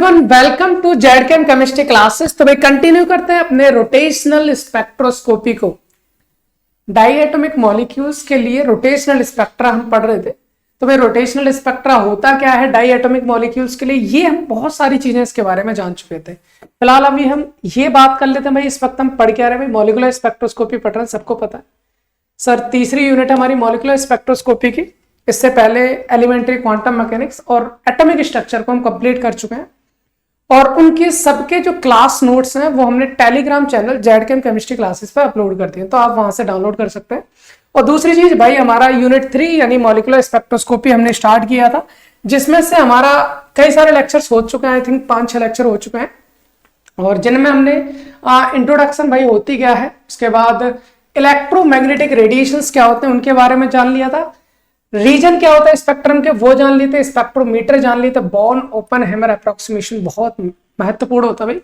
Everyone, welcome to ZChem chemistry classes. तो भाई continue करते हैं अपने रोटेशनल स्पेक्ट्रोस्कोपी को। डाइएटॉमिक मॉलिक्यूल्स के लिए रोटेशनल स्पेक्ट्रा हम पढ़ रहे थे। तो भाई रोटेशनल स्पेक्ट्रा होता क्या है डाइएटॉमिक मॉलिक्यूल्स के लिए, ये हम बहुत सारी चीजें इसके बारे में जान चुके थे। फिलहाल अभी हम ये बात कर लेते हैं भाई इस वक्त हम पढ़ के आ रहे हैं भाई मॉलिक्यूलर स्पेक्ट्रोस्कोपी पढ़ रहे हैं, सबको पता है सर। तीसरी यूनिट हमारी मॉलिक्यूलर स्पेक्ट्रोस्कोपी की। इससे पहले एलिमेंट्री क्वांटम मैकेनिक्स और एटॉमिक स्ट्रक्चर को हम कंप्लीट कर चुके हैं और उनके सबके जो क्लास नोट्स हैं वो हमने टेलीग्राम चैनल जेडकेम केमिस्ट्री क्लासेस पे अपलोड कर दिए, तो आप वहां से डाउनलोड कर सकते हैं। और दूसरी चीज भाई, हमारा यूनिट 3 यानी मॉलिक्यूलर स्पेक्ट्रोस्कोपी हमने स्टार्ट किया था, जिसमें से हमारा कई सारे लेक्चर्स हो चुके हैं। आई थिंक 5-6 लेक्चर हो चुके हैं और जिनमें हमने इंट्रोडक्शन भाई होती गया है। उसके बाद इलेक्ट्रोमैग्नेटिक रेडिएशंस क्या होते हैं उनके बारे में जान लिया था, रीजन क्या होता है स्पेक्ट्रम के वो जान लेते, स्पेक्ट्रोमीटर जान लेते, बॉर्न ओपेनहाइमर अप्रोक्सीमेशन बहुत महत्वपूर्ण होता है भाई,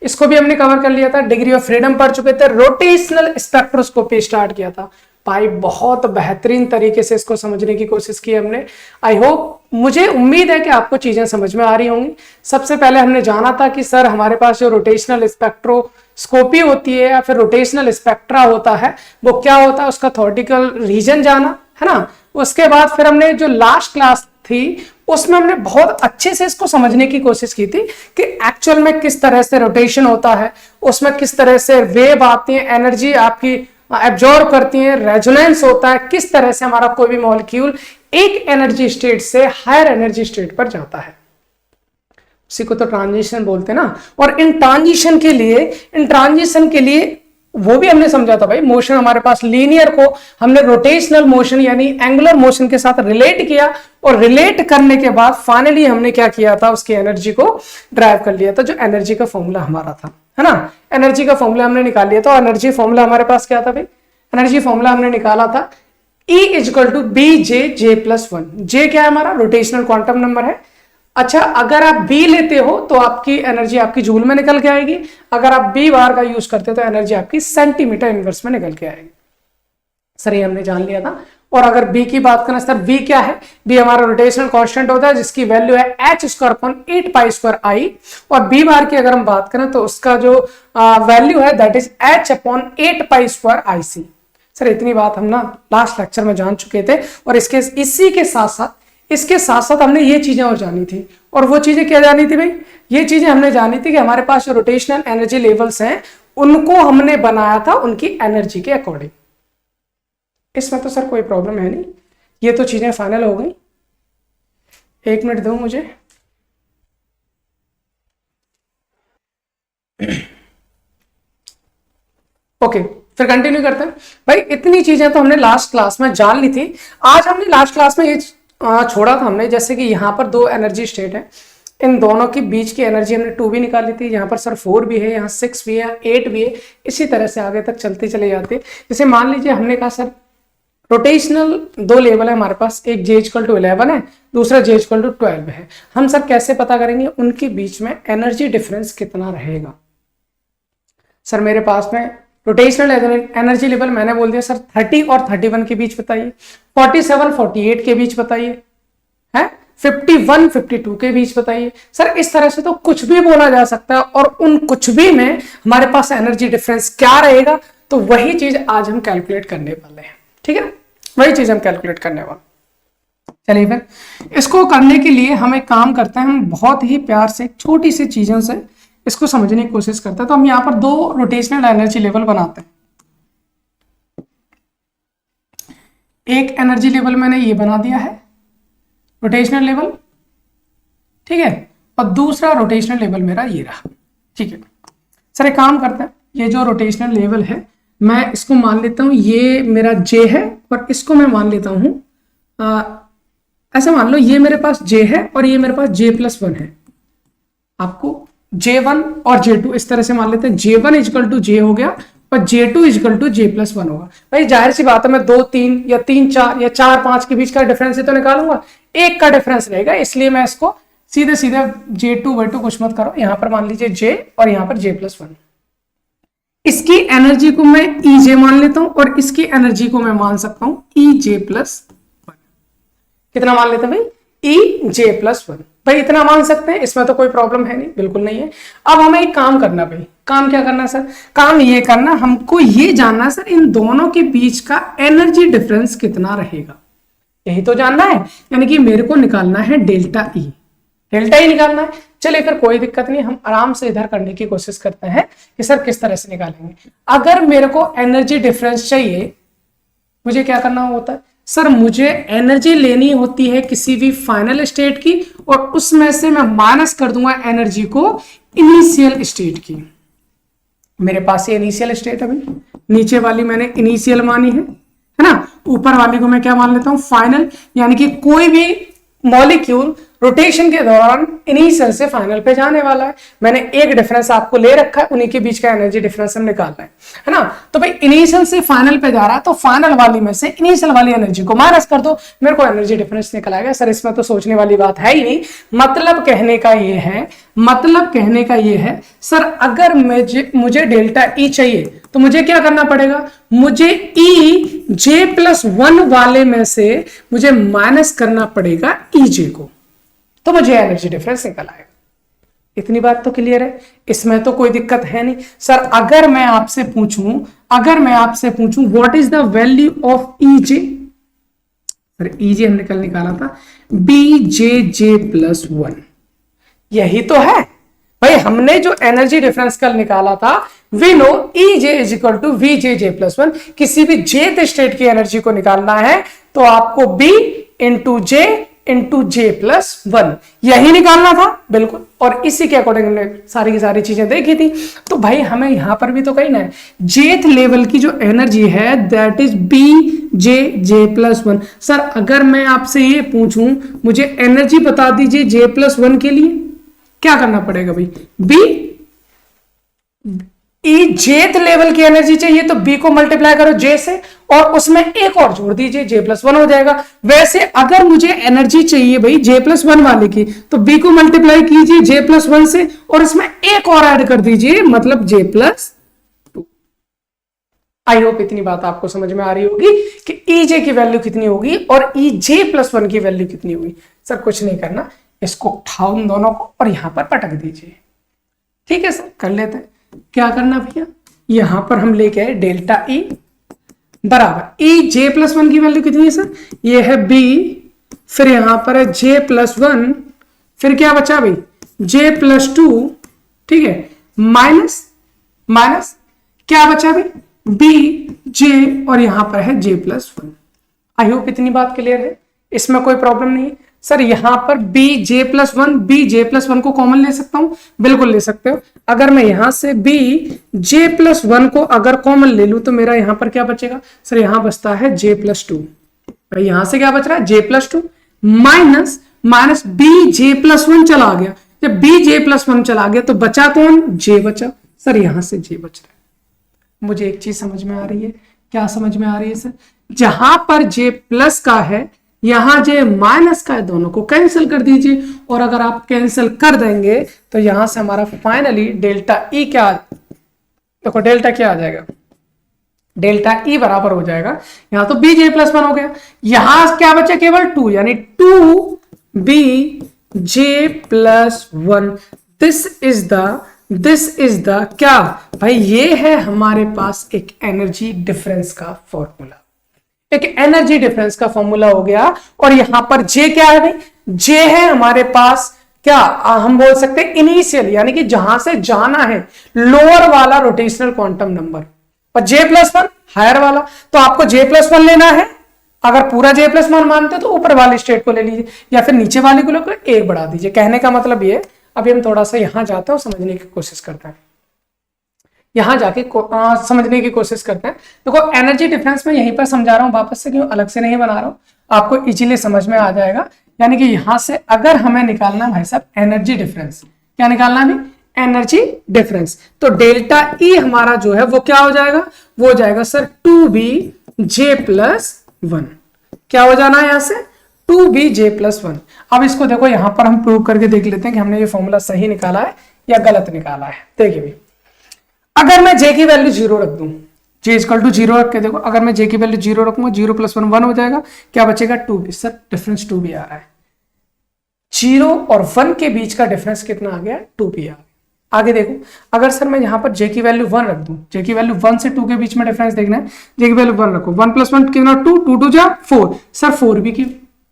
इसको भी हमने कवर कर लिया था। डिग्री ऑफ फ्रीडम पढ़ चुके थे, रोटेशनल स्पेक्ट्रोस्कोपी स्टार्ट किया था भाई, बहुत बेहतरीन तरीके से इसको समझने की कोशिश की हमने। आई होप, मुझे उम्मीद है कि आपको चीजें समझ में आ रही होंगी। सबसे पहले हमने जाना था कि सर हमारे पास जो रोटेशनल स्पेक्ट्रोस्कोपी होती है या फिर रोटेशनल स्पेक्ट्रा होता है वो क्या होता है, उसका थ्योरेटिकल रीजन जाना है ना। उसके बाद फिर हमने जो लास्ट क्लास थी उसमें हमने बहुत अच्छे से इसको समझने की कोशिश की थी कि एक्चुअल में किस तरह से रोटेशन होता है, उसमें किस तरह से वेव आती है, एनर्जी आपकी एब्जॉर्ब करती है, रेजोनेंस होता है, किस तरह से हमारा कोई भी मॉलिक्यूल एक एनर्जी स्टेट से हायर एनर्जी स्टेट पर जाता है। उसी को तो ट्रांजिशन बोलते हैं ना। और इन ट्रांजिशन के लिए वो भी हमने समझा था भाई, मोशन हमारे पास लीनियर को हमने रोटेशनल मोशन यानी एंगुलर मोशन के साथ रिलेट किया और रिलेट करने के बाद फाइनली हमने क्या किया था, उसकी एनर्जी को ड्राइव कर लिया था, जो एनर्जी का फॉर्मूला हमारा था, है ना। एनर्जी का फॉर्मूला हमने निकाल लिया था। एनर्जी फॉर्मूला हमारे पास क्या था भाई, एनर्जी फॉर्मूला हमने निकाला था E = BJ+1। J क्या है हमारा, रोटेशनल क्वांटम नंबर है। अच्छा, अगर आप B लेते हो तो आपकी एनर्जी आपकी जूल में निकल के आएगी, अगर आप B बार का यूज करते हो तो एनर्जी आपकी सेंटीमीटर इनवर्स में निकल के आएगी। सर ये हमने जान लिया था। और अगर B की बात करें सर, B क्या है, B हमारा रोटेशनल कांस्टेंट होता है जिसकी वैल्यू है h²/8π²I। और B बार की अगर हम बात करें तो उसका जो वैल्यू है दैट इज h/8π²IC। सर इतनी बात हम ना लास्ट लेक्चर में जान चुके थे और इसके साथ साथ हमने ये चीजें और जानी थी। और वो चीजें क्या जानी थी भाई, ये चीजें हमने जानी थी कि हमारे पास जो रोटेशनल एनर्जी लेवल्स हैं उनको हमने बनाया था उनकी एनर्जी के अकॉर्डिंग। इसमें तो सर कोई प्रॉब्लम है नहीं, ये तो चीजें फाइनल हो गई। 1 मिनट दो मुझे। ओके, फिर कंटिन्यू करते हैं भाई। इतनी चीजें तो हमने लास्ट क्लास में जान ली थी। आज हमने लास्ट क्लास में ये छोड़ा था हमने, जैसे कि यहाँ पर 2 एनर्जी स्टेट है, इन दोनों के बीच की एनर्जी हमने 2 भी निकाली थी। यहाँ पर सर 4 भी है, यहाँ 6 भी है, 8 भी है, इसी तरह से आगे तक चलती चली जाती है। जैसे मान लीजिए हमने कहा सर रोटेशनल 2 लेवल है हमारे पास, एक J = 11 है, दूसरा J = 12 है। हम सर कैसे पता करेंगे उनके बीच में एनर्जी डिफरेंस कितना रहेगा। सर मेरे पास में रोटेशनल एनर्जी लेवल मैंने बोल दिया सर 30 और 31 के बीच बताइए, 47 48 के बीच बताइए, है 51 52 के बीच बताइए। सर इस तरह से तो कुछ भी बोला जा सकता है और उन कुछ भी में हमारे पास एनर्जी डिफरेंस क्या रहेगा, तो वही चीज आज हम कैलकुलेट करने वाले हैं। ठीक है, वही चीज हम कैलकुलेट करने वाले। चलिए फिर इसको करने के लिए हम एक काम करते हैं, हम बहुत ही प्यार से छोटी सी चीजों से इसको समझने की कोशिश करते हैं। तो हम यहाँ पर 2 रोटेशनल एनर्जी लेवल बनाते हैं। एक एनर्जी लेवल मैंने ये बना दिया है रोटेशनल लेवल, ठीक है, और दूसरा रोटेशनल लेवल मेरा ये रहा। ठीक है सर, एक काम करते हैं, ये जो रोटेशनल लेवल है मैं इसको मान लेता हूं ये मेरा J है और इसको मैं मान लेता हूं ऐसा मान लो ये मेरे पास J है और ये मेरे पास J+1 है। आपको J1 और J2 इस तरह से मान लेते हैं, J1 = J हो गया और J2 = J+1 होगा। भाई जाहिर सी बात है मैं 2 3 या 3 4 या 4 5 के बीच का डिफरेंस ही तो निकालूंगा, एक का डिफरेंस रहेगा, इसलिए मैं इसको सीधे सीधे J2 कुछ मत करो, यहां पर मान लीजिए J और यहां पर J+1। इसकी एनर्जी को मैं EJ मान लेता हूं और इसकी एनर्जी को मैं मान सकता हूं EJ+1। कितना मान लेते हैं भाई, EJ+1। भाई इतना मान सकते हैं, इसमें तो कोई प्रॉब्लम है नहीं, बिल्कुल नहीं है। अब हमें एक काम करना भाई, काम क्या करना सर, काम ये करना, हमको ये जानना सर इन दोनों के बीच का एनर्जी डिफरेंस कितना रहेगा, यही तो जानना है। यानी कि मेरे को निकालना है डेल्टा ई, डेल्टा ई निकालना है। चलिए फिर कोई दिक्कत नहीं, हम आराम से इधर करने की कोशिश करते हैं कि सर किस तरह से निकालेंगे। अगर मेरे को एनर्जी डिफरेंस चाहिए, मुझे क्या करना होता है सर, मुझे एनर्जी लेनी होती है किसी भी फाइनल स्टेट की, और उसमें से मैं माइनस कर दूंगा एनर्जी को इनिशियल स्टेट की। मेरे पास ये इनिशियल स्टेट है भाई, नीचे वाली मैंने इनिशियल मानी है ना, ऊपर वाली को मैं क्या मान लेता हूं, फाइनल। यानी कि कोई भी मॉलिक्यूल रोटेशन के दौरान इनिशियल से फाइनल पे जाने वाला है। मैंने एक डिफरेंस आपको ले रखा है, उन्हीं के बीच का एनर्जी डिफरेंस हम निकालना है ना। तो भाई इनिशियल से फाइनल पे जा रहा है, तो फाइनल वाली में से इनिशियल वाली एनर्जी को माइनस कर दो, मेरे को एनर्जी डिफरेंस निकल आएगा। सर इसमें तो सोचने वाली बात है ही नहीं। मतलब कहने का ये है सर, अगर मुझे डेल्टा ई चाहिए तो मुझे क्या करना पड़ेगा, मुझे ई जे प्लस 1 वाले में से मुझे माइनस करना पड़ेगा ई जे को, तो मुझे एनर्जी डिफरेंस निकल आएगा। इतनी बात तो क्लियर है, इसमें तो कोई दिक्कत है नहीं। सर अगर मैं आपसे पूछूं what is the value of E J, sir E J हमने कल निकाला था बी जे प्लस 1, यही तो है भाई। हमने जो एनर्जी डिफरेंस कल निकाला था, we know E J is equal to V J plus 1। किसी भी जेथ स्टेट की एनर्जी को निकालना है तो आपको बी इंटू जे प्लस 1 यही निकालना था, बिल्कुल। और इसी के अकॉर्डिंग हमने सारी की सारी चीजें देखी थी। तो भाई हमें यहां पर भी तो कहना है जेथ लेवल की जो एनर्जी है that is B J plus 1। Sir अगर मैं आपसे ये पूछूं मुझे एनर्जी बता दीजिए जे प्लस 1 के लिए, क्या करना पड़ेगा भाई, बी ई जेथ लेवल की एनर्जी चाहिए तो बी को मल्टीप्लाई करो जे से, और उसमें एक और जोड़ दीजिए जे प्लस 1 हो जाएगा। वैसे अगर मुझे एनर्जी चाहिए भाई जे प्लस 1 वाले की, तो बी को मल्टीप्लाई कीजिए जे प्लस 1 से, और इसमें एक और ऐड कर दीजिए, मतलब जे प्लस 2। आई होप इतनी बात आपको समझ में आ रही होगी कि ई जे की वैल्यू कितनी होगी और ई जे प्लस 1 की वैल्यू कितनी होगी। सर कुछ नहीं करना, इसको उठाओ इन दोनों को और यहां पर पटक दीजिए। ठीक है सर, कर लेते हैं। क्या करना भैया, यहां पर हम लेके आए डेल्टा ई बराबर ई जे प्लस 1 की वैल्यू कितनी है सर, ये है बी, फिर यहां पर है जे प्लस 1, फिर क्या बचा भाई जे प्लस 2, ठीक है, माइनस क्या बचा भाई बी जे, और यहां पर है जे प्लस 1। आई होप इतनी बात क्लियर है, इसमें कोई प्रॉब्लम नहीं है। सर यहां पर बी जे प्लस 1 को कॉमन ले सकता हूं, बिल्कुल ले सकते हो। अगर मैं यहां से बी जे प्लस 1 को अगर कॉमन ले लूं तो मेरा यहां पर क्या बचेगा, सर यहां बचता है जे प्लस 2। यहां से क्या बच रहा है J plus 2 minus B J plus 1 चला गया। जब बी जे प्लस 1 चला गया तो बचा कौन, जे बचा। सर यहां से जे बच रहा है। मुझे एक चीज समझ में आ रही है, क्या समझ में आ रही है सर, जहां पर जे प्लस का है यहां जे माइनस का है, दोनों को कैंसिल कर दीजिए, और अगर आप कैंसिल कर देंगे तो यहां से हमारा फाइनली डेल्टा ई क्या, देखो डेल्टा क्या आ जाएगा, डेल्टा ई बराबर हो जाएगा, यहां तो बी जे प्लस 1 हो गया, यहां क्या बचा केवल 2, यानी 2 B J plus 1। This is the क्या भाई, ये है हमारे पास एक एनर्जी डिफरेंस का फॉर्मूला, एक एनर्जी डिफरेंस का फॉर्मूला हो गया। और यहां पर जे क्या है भाई, जे है हमारे पास क्या, हम बोल सकते हैं इनिशियल, यानी कि जहां से जाना है लोअर वाला रोटेशनल क्वांटम नंबर, और जे प्लस 1 हायर वाला, तो आपको जे प्लस 1 लेना है। अगर पूरा जे प्लस 1 मानते हो तो ऊपर वाली स्टेट को ले लीजिए, या फिर नीचे वाली को लेकर एक बढ़ा दीजिए। कहने का मतलब ये, अभी हम थोड़ा सा यहां जाते हैं और समझने की कोशिश करते हैं, यहां जाके समझने की कोशिश करते हैं। देखो एनर्जी डिफरेंस में यहीं पर समझा रहा हूं वापस से, क्यों अलग से नहीं बना रहा हूं, आपको इजीली समझ में आ जाएगा। यानी कि यहां से अगर हमें निकालना भाई साहब एनर्जी डिफरेंस, क्या निकालना है, एनर्जी डिफरेंस, तो डेल्टा ई हमारा जो है वो क्या हो जाएगा, वो हो जाएगा सर 2b जे प्लस 1। क्या हो जाना है यहां से 2b जे प्लस 1। अब इसको देखो यहां पर हम प्रूव करके देख लेते हैं कि हमने ये फॉर्मूला सही निकाला है या गलत निकाला है। देखिए भाई, अगर मैं जे की वैल्यू 0 रख दूं, जे इक्वल टू 0 रख के देखो, अगर मैं जे की वैल्यू 0 रखूंगा, 0 प्लस 1 1 हो जाएगा, क्या बचेगा 2b। सर डिफरेंस 2b आ रहा है, 0 और 1 के बीच का डिफरेंस कितना आ गया, 2p आ गया। आगे देखो, अगर सर मैं यहाँ पर j की वैल्यू 1 रख दूं, j की वैल्यू 1 से 2 के बीच में डिफरेंस देखना है, j की वैल्यू 1 रखो, 1 + 1 कितना 2, 2 2 जा 4, सर 4b की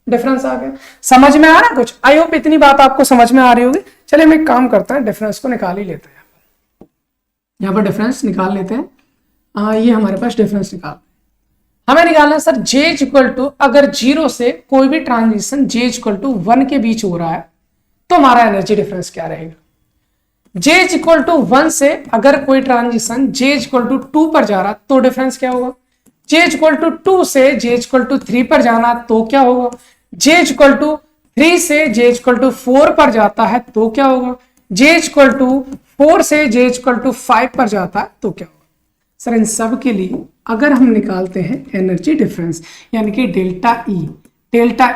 डिफरेंस आ गया। समझ में आ रहा है कुछ? आई होप इतनी बात आपको समझ में आ रही होगी। चलिए हम एक काम करते हैं, डिफरेंस को निकाल ही लेते हैं, यहाँ पर डिफरेंस निकाल लेते हैं। ये हमारे पास डिफरेंस निकाल, हमें निकालना है सर j इक्वल टू, अगर 0 से कोई भी ट्रांजिशन j इक्वल टू 1 के बीच हो रहा है तो हमारा एनर्जी डिफरेंस क्या रहेगा। j इक्वल टू 1 से अगर कोई ट्रांजिशन j इक्वल टू 2 पर जा रहा तो डिफरेंस क्या होगा। j इक्वल टू 2 से j इक्वल टू 3 पर जाना तो क्या होगा। j इक्वल टू 3 से j इक्वल टू 4 पर जाता है तो क्या होगा। j इक्वल टू 4 से j इक्वल टू 5 पर जाता है तो क्या होगा। सर इन सब के लिए अगर हम निकालते हैं एनर्जी डिफरेंस, यानी कि डेल्टा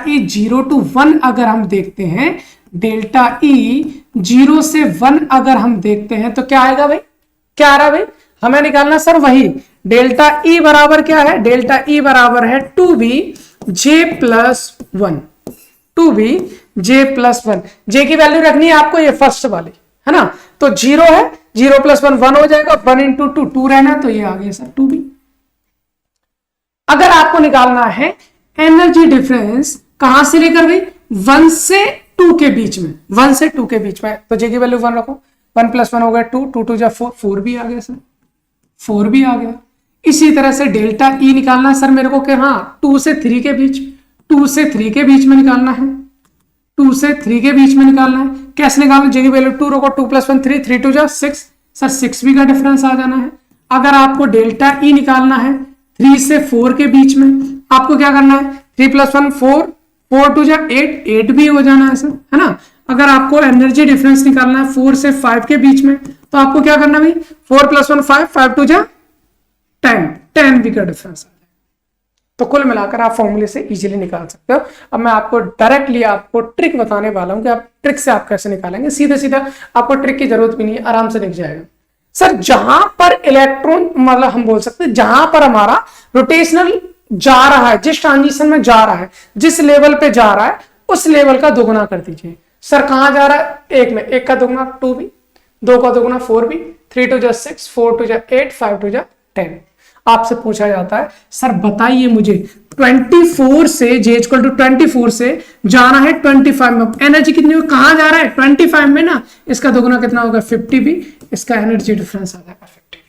ई 0 to 1 अगर हम देखते हैं, डेल्टा ई 0 से 1 अगर हम देखते हैं तो क्या आएगा भाई, क्या आ रहा भाई, हमें निकालना सर वही डेल्टा ई बराबर क्या है, डेल्टा ई बराबर है 2b j + 1, 2b j + 1। j की वैल्यू रखनी है आपको ये फर्स्ट वाली, है ना, तो 0 है, 0 + 1 1 हो जाएगा, 1 × 2 2 रहना, तो ये आ गया सर 2b। अगर आपको निकालना है एनर्जी डिफरेंस कहां से लेकर भाई, 1 से 2 के बीच में, 1 से 2 के बीच में, तो j की वैल्यू 1 रखो, 1 + 1 हो गया 2, 2 2 जा 4, 4 भी आ गया सर, 4 भी आ गया। इसी तरह से डेल्टा ई निकालना है सर मेरे को, कि हाँ 2 से 3 के बीच, 2 से 3 के बीच में निकालना है, 2 से 3 के बीच में निकालना है। कैसे निकालना, j की वैल्यू 2 रखो, 2 + 1 3, 3 2 जा 6, सर 6b का डिफरेंस आ जाना है। अगर आपको डेल्टा ई निकालना है 3 से 4 के बीच में, आपको क्या करना है, 3 + 1 4, 4 2 जा 8, 8 भी हो जाना है सर, है ना। अगर आपको एनर्जी डिफरेंस निकालना है 4 से 5 के बीच में, तो आपको क्या करना भाई, 4 + 1 5, 5 2 जा 10, 10 भी का डिफरेंस आ जाए। तो कुल मिलाकर आप फॉर्मूले से इजीली निकाल सकते हो। अब मैं आपको डायरेक्टली आपको ट्रिक बताने वाला हूं कि आप ट्रिक से आप कैसे निकालेंगे। सीधे सीधा आपको ट्रिक की जरूरत भी नहीं है, आराम से दिख जाएगा। सर जहां पर इलेक्ट्रॉन, मतलब हम बोल सकते हैं जहां पर हमारा रोटेशनल जा रहा है, जिस ट्रांजिशन में जा रहा है, जिस लेवल पे जा रहा है, उस लेवल का दोगुना कर दीजिए। सर कहां जा रहा है, एक में, एक का दोगुना 2b, 2 का दोगुना 4b, 3 2 जा 6, 4 2 जा 8, 5 2 जा 10। आपसे पूछा जाता है सर बताइए मुझे 24 से j इक्वल टू 24 से जाना है 25 में, एनर्जी कितनी हो, कहां जा रहा है 25 में ना, इसका दोगुना कितना होगा 50 भी, इसका एनर्जी डिफरेंस आ जाएगा 50।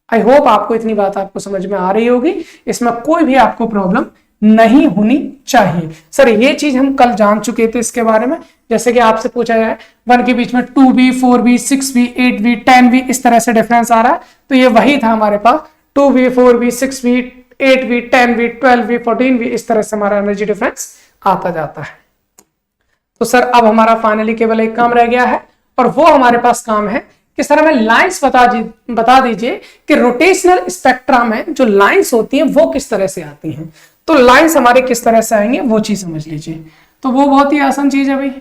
आई होप आपको इतनी बात आपको समझ में आ रही होगी, इसमें कोई भी आपको प्रॉब्लम नहीं होनी चाहिए। सर ये चीज हम कल जान चुके थे इसके बारे में, जैसे कि आपसे पूछा जाए 1 के बीच में 2b 4b 6b 8b 10b इस तरह से डिफरेंस आ रहा है, तो ये वही था हमारे पास 2b 4b 6b 8b 10b 12b 14b, इस तरह से हमारा एनर्जी डिफरेंस आता जाता है। तो सर अब हमारा फाइनली केवल एक काम रह गया है, और वो हमारे पास काम है कि सर हमें लाइंस बता दीजिए कि रोटेशनल स्पेक्ट्रा में जो लाइंस होती हैं वो किस तरह से आती हैं। तो लाइंस हमारे किस तरह से आएंगे वो चीज समझ लीजिए। तो वो बहुत ही आसान चीज है भाई,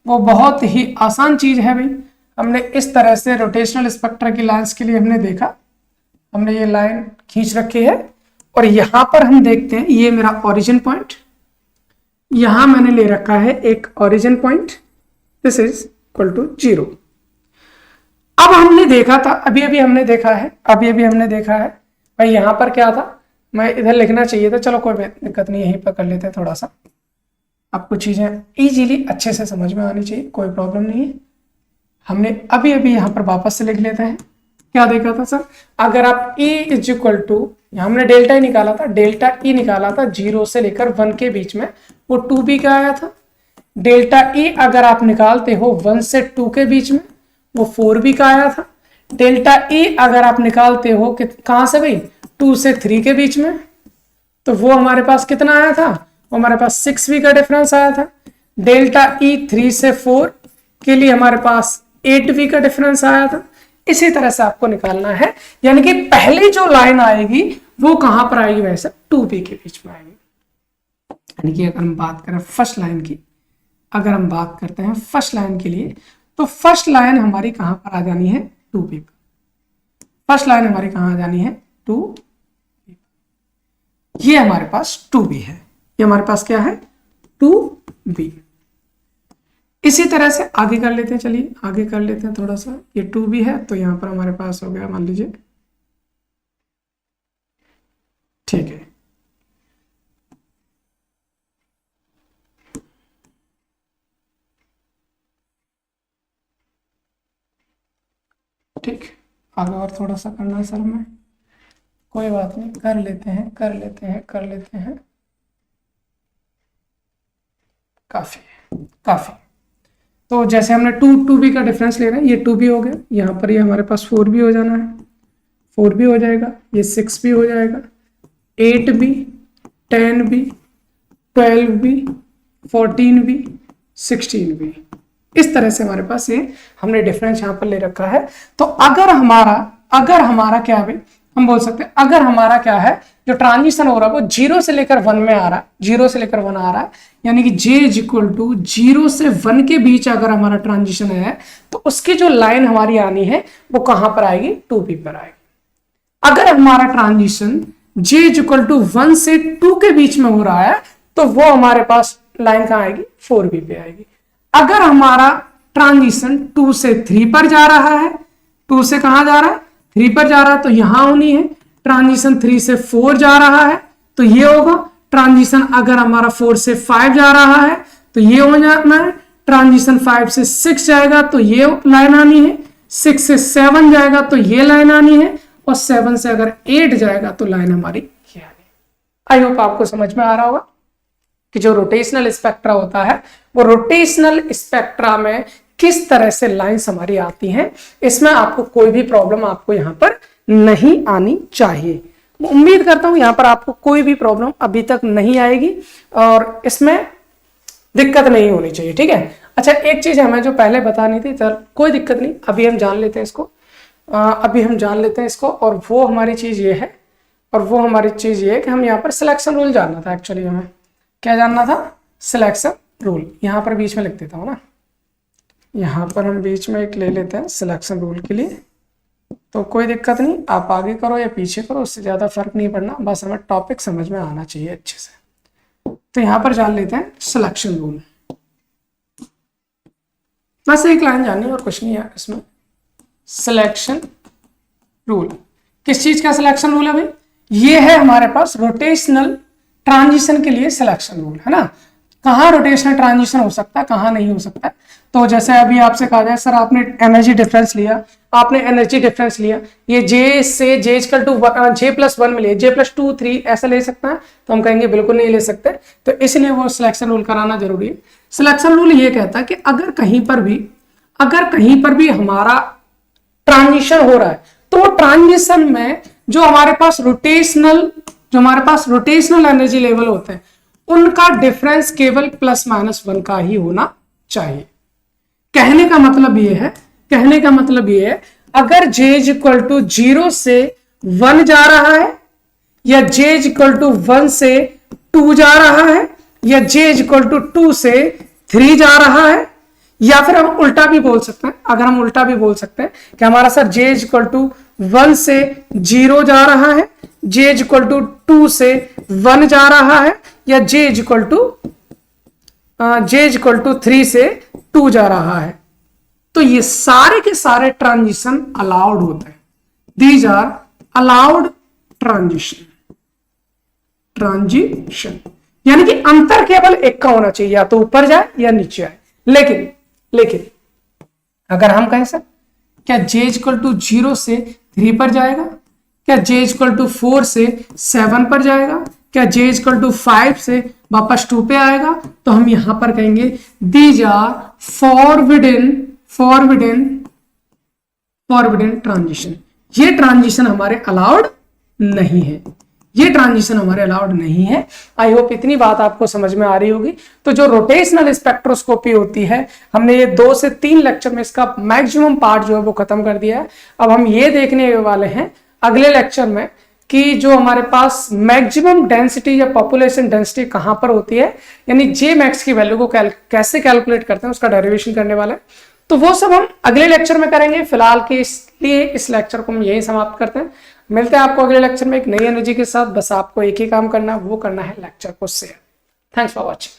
वो बहुत ही आसान चीज है भाई। हमने इस तरह से रोटेशनल स्पेक्ट्रा की लाइंस के लिए हमने देखा, हमने ये लाइन खींच रखी है, और यहां पर हम देखते हैं ये मेरा ओरिजिन पॉइंट, यहां मैंने ले रखा है एक origin point, this is equal to 0। अब हमने देखा था, अभी अभी हमने देखा है भाई यहां पर क्या था, मैं इधर लिखना चाहिए था, चलो कोई दिक्कत नहीं, यहीं पर कर लेते हैं, थोड़ा सा आपको चीजें इजीली अच्छे से समझ में आनी चाहिए, कोई प्रॉब्लम नहीं है। हमने अभी अभी यहां पर वापस से लिख लेते हैं, क्या देखा था सर, अगर आप E इज इक्वल टू, हमने डेल्टा ई निकाला था, डेल्टा ई निकाला था 0 से लेकर 1 के बीच में, वो 2b का आया था। डेल्टा ई अगर आप निकालते हो 1 से 2 के बीच में, वो 4b का आया था। डेल्टा ई अगर आप निकालते हो कहां से भाई, 2 से 3 के बीच में, तो वो हमारे पास कितना आया था, वो हमारे पास 6b का डिफरेंस आया था। डेल्टा ई 3 से 4 के लिए हमारे पास 8b का डिफरेंस आया था। इसी तरह से आपको निकालना है, यानी कि पहली जो लाइन आएगी वो कहां पर आएगी वैसे 2b के बीच में आएगी। यानी कि अगर हम बात करें फर्स्ट लाइन की, अगर हम बात करते हैं फर्स्ट लाइन के लिए, तो फर्स्ट लाइन हमारी कहां पर आ जानी है 2b पर, फर्स्ट लाइन हमारी कहां आ जानी है 2b। ये हमारे पास 2b है, ये हमारे पास क्या है 2b। इसी तरह से आगे कर लेते हैं, चलिए आगे कर लेते हैं थोड़ा सा। ये 2b है तो यहाँ पर हमारे पास हो गया मान लीजिए, ठीक है। ठीक, आगे और थोड़ा सा करना है सर में, कोई बात नहीं, कर लेते हैं कर लेते हैं कर लेते हैं, काफी है काफी। तो जैसे हमने 2b का डिफरेंस ले रहे हैं, ये 2b हो गया, यहाँ पर ये हमारे पास 4b हो जाना है, 4b हो जाएगा, ये 6b हो जाएगा, 8b, 10b, 12b, 14b, 16b। इस तरह से हमारे पास ये हमने डिफरेंस यहाँ पर ले रखा है। तो अगर हमारा क्या है, हम बोल सकते हैं अगर हमारा क्या है, जो ट्रांजिशन हो रहा है वो 0 से लेकर 1 में आ रहा है, 0 से लेकर 1 आ रहा है, यानी कि j इज इक्वल टू 0 से 1 के बीच अगर हमारा ट्रांजिशन है तो उसकी जो लाइन हमारी आनी है वो कहां पर आएगी, 2b पर आएगी। अगर हमारा transition j is equal to 1 से 2 के बीच में हो रहा है तो वो हमारे पास लाइन कहां आएगी, 4b पे आएगी। अगर हमारा ट्रांजिशन 2 से 3 पर जा रहा है, 2 से कहां जा रहा है, 3 पर जा रहा है, तो यहां होनी है। ट्रांजिशन 3 से 4 जा रहा है तो ये होगा। ट्रांजिशन अगर हमारा 4 से 5 जा रहा है तो ये हो जाना है। ट्रांजिशन 5 से 6 जाएगा तो ये लाइन आनी है, 6 से 7 जाएगा तो ये लाइन आनी है, और 7 से अगर 8 जाएगा तो लाइन हमारी ये आनी है। आई होप आपको समझ में आ रहा होगा कि जो रोटेशनल स्पेक्ट्रा होता है वो रोटेशनल स्पेक्ट्रा में किस तरह से लाइंस हमारी आती हैं। इसमें आपको कोई भी प्रॉब्लम आपको यहाँ पर नहीं आनी चाहिए। उम्मीद करता हूं यहाँ पर आपको कोई भी प्रॉब्लम अभी तक नहीं आएगी और इसमें दिक्कत नहीं होनी चाहिए, ठीक है। अच्छा, एक चीज हमें जो पहले बतानी थी, चल कोई दिक्कत नहीं, अभी हम जान लेते हैं इसको, और वो हमारी चीज ये है, कि हम यहाँ पर सिलेक्शन रूल जानना था। एक्चुअली हमें क्या जानना था, सिलेक्शन रूल। यहाँ पर बीच में लिख देता हूँ ना, यहाँ पर हम बीच में एक ले लेते हैं सिलेक्शन रूल के लिए। तो कोई दिक्कत नहीं, आप आगे करो या पीछे करो, उससे ज़्यादा फर्क नहीं पड़ना, बस हमें टॉपिक समझ में आना चाहिए अच्छे से। तो यहाँ पर जान लेते हैं सिलेक्शन रूल। बस एक लाइन जाननी है और कुछ नहीं है इसमें। सिलेक्शन रूल किस चीज़ का सिलेक्शन रूल है भाई? ये है हमारे पास रोटेशनल ट्रांजिशन के लिए सिलेक्शन रूल, है ना। कहाँ रोटेशनल ट्रांजिशन हो सकता है, कहाँ नहीं हो सकता है। तो जैसे अभी आपसे कहा जाए सर आपने एनर्जी डिफरेंस लिया, ये J से J इक्वल टू J+1 में लिया, J+2 3 ऐसा ले सकता है, तो हम कहेंगे बिल्कुल नहीं ले सकते। तो इसलिए वो सिलेक्शन रूल कराना जरूरी है। सिलेक्शन रूल ये कहता है कि अगर कहीं पर भी हमारा ट्रांजिशन हो रहा है तो ट्रांजिशन में जो हमारे पास रोटेशनल एनर्जी लेवल होते हैं उनका डिफरेंस केवल +-1 का ही होना चाहिए। कहने का मतलब ये है अगर J इक्वल टू 0 से 1 जा रहा है, या J इक्वल टू 1 से 2 जा रहा है, या J इक्वल टू 2 से 3 जा रहा है, या फिर हम उल्टा भी बोल सकते हैं, कि हमारा सर J इक्वल टू 1 से 0 जा रहा है, J इक्वल टू 2 से 1 जा रहा है, या J इक्वल टू 3 से 2 जा रहा है, तो ये सारे के सारे ट्रांजिशन अलाउड होते हैं। दीज आर अलाउड ट्रांजिशन, यानी कि अंतर केवल एक का होना चाहिए, या तो ऊपर जाए या नीचे आए। लेकिन अगर हम कहें सर क्या J इक्वल टू 0 से 3 पर जाएगा, क्या J इक्वल टू 4 से 7 पर जाएगा, क्या J इक्वल टू 5 से वापस 2 पे आएगा, तो हम यहां पर कहेंगे दीज आर फॉरबिडन ट्रांजिशन। ये ट्रांजिशन हमारे अलाउड नहीं है। आई होप इतनी बात आपको समझ में आ रही होगी। तो जो रोटेशनल स्पेक्ट्रोस्कोपी होती है, हमने ये 2 से 3 लेक्चर में इसका मैक्सिमम पार्ट जो है वो खत्म कर दिया है। अब हम ये देखने वाले हैं अगले लेक्चर में कि जो हमारे पास मैक्सिमम डेंसिटी या पॉपुलेशन डेंसिटी कहां पर होती है, यानी J मैक्स की वैल्यू को कैसे कैलकुलेट करते हैं, उसका डेरिवेशन करने वाला है। तो वो सब हम अगले लेक्चर में करेंगे। फिलहाल के इसलिए इस लेक्चर को हम यही समाप्त करते हैं। मिलते हैं आपको अगले लेक्चर में एक नई एनर्जी के साथ। बस आपको एक ही काम करना है, वो करना है लेक्चर को शेयर। Thanks for watching.